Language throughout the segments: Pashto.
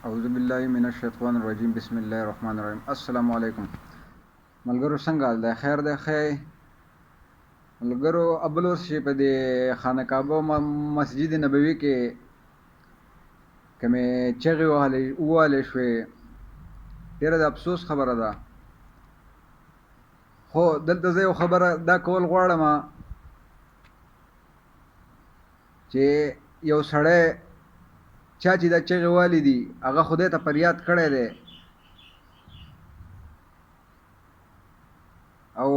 اعوذ بالله من الشیطان الرجیم بسم الله الرحمن الرحیم السلام علیکم ملګرو څنګه حال دی خیر دی خیر ملګرو ابلوس چې په دې خانه کعبه مسجد نبوي کې کومې چغې ووهلې شوې ډېره د افسوس خبره ده خو دلته زه یو خبره دا کول غواړم چې یو سړی چا چې دا چغې والي دي هغه خدای ته فریاد کړی دی او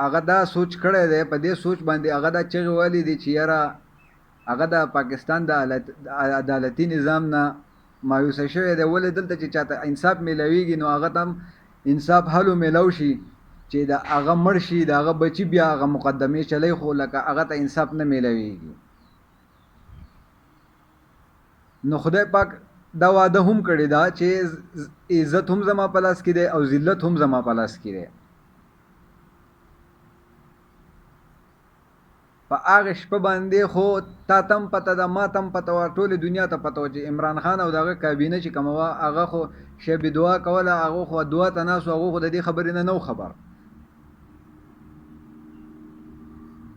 هغه دا سوچ کړی دی په دې سوچ باندې هغه دا چغې والي دي چې یاره هغه د پاکستان د عدالتي نظام نه مایوسه شوی دی ولې دلته چې چاته انصاف میلاویږي نو هغه ته هم انصاف حلو میلاو شي چې د هغه مړ شي د هغه بچي بیا هغه مقدمې چلی خو لکه هغه ته انصاف نه میلاویږي نو خدای پاک دا وعده هم کړی دا چې عزت هم زما په لاس کې دی او ذلت هم زما په لاس کې دی په هغه شپه باندې خو تا تم پته ده ما تم پته وه ټولې دنیا ته پته وه چې عمران خان او د هغه کابینه چې کومه وه هغه خو شب دعا کوله هغه خو دعا ته ناست و هغه خو د دې خبرې نه و خبر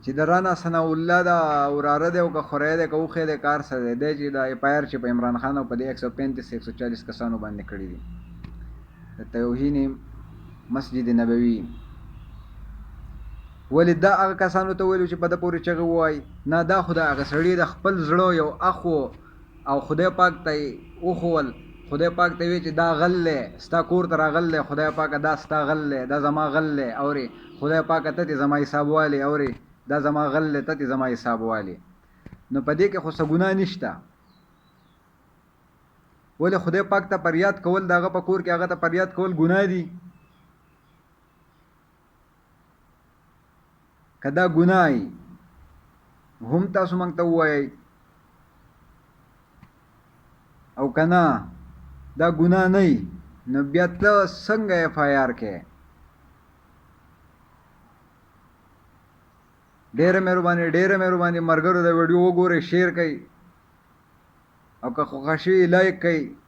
چې د رانا ثناء الله دا وراره دی او که خوری دی که اوښی دی کار څه دی دی چې دا اف آی آر چې په عمران خان او په دې 135 140 کسانو باندې کړي دي د توهین مسجد نبوي ولې دا هغه کسانو ته ویلو چې په ده پورې چغې ووایي نه دا خو د هغه سړي د خپل زړه یو اخ او خدای پاک ته یې وښول خدای پاک ته وی چې دا غل دی ستا کور ته راغل دی خدای پاکه دا ستا غل دی دا زما غل دی اورې خدای پاکه ته دې زما حساب والې اورې دا زما غل دی ته دې زما حساب والې نو په دې کې خو څه ګناه نشته ولې خدای پاک ته فریاد کول د هغه په کور کې هغه ته فریاد کول ګناه دي که دا ګناه هم تاسو موږ ته ووایئ او که نه دا ګناه نه نو بیا ته څنګه اف آی آر کې ډېره مهرباني ملګرو د ویډیو وګورئ شیر کوئ او که خوښه شوي لایک کوئ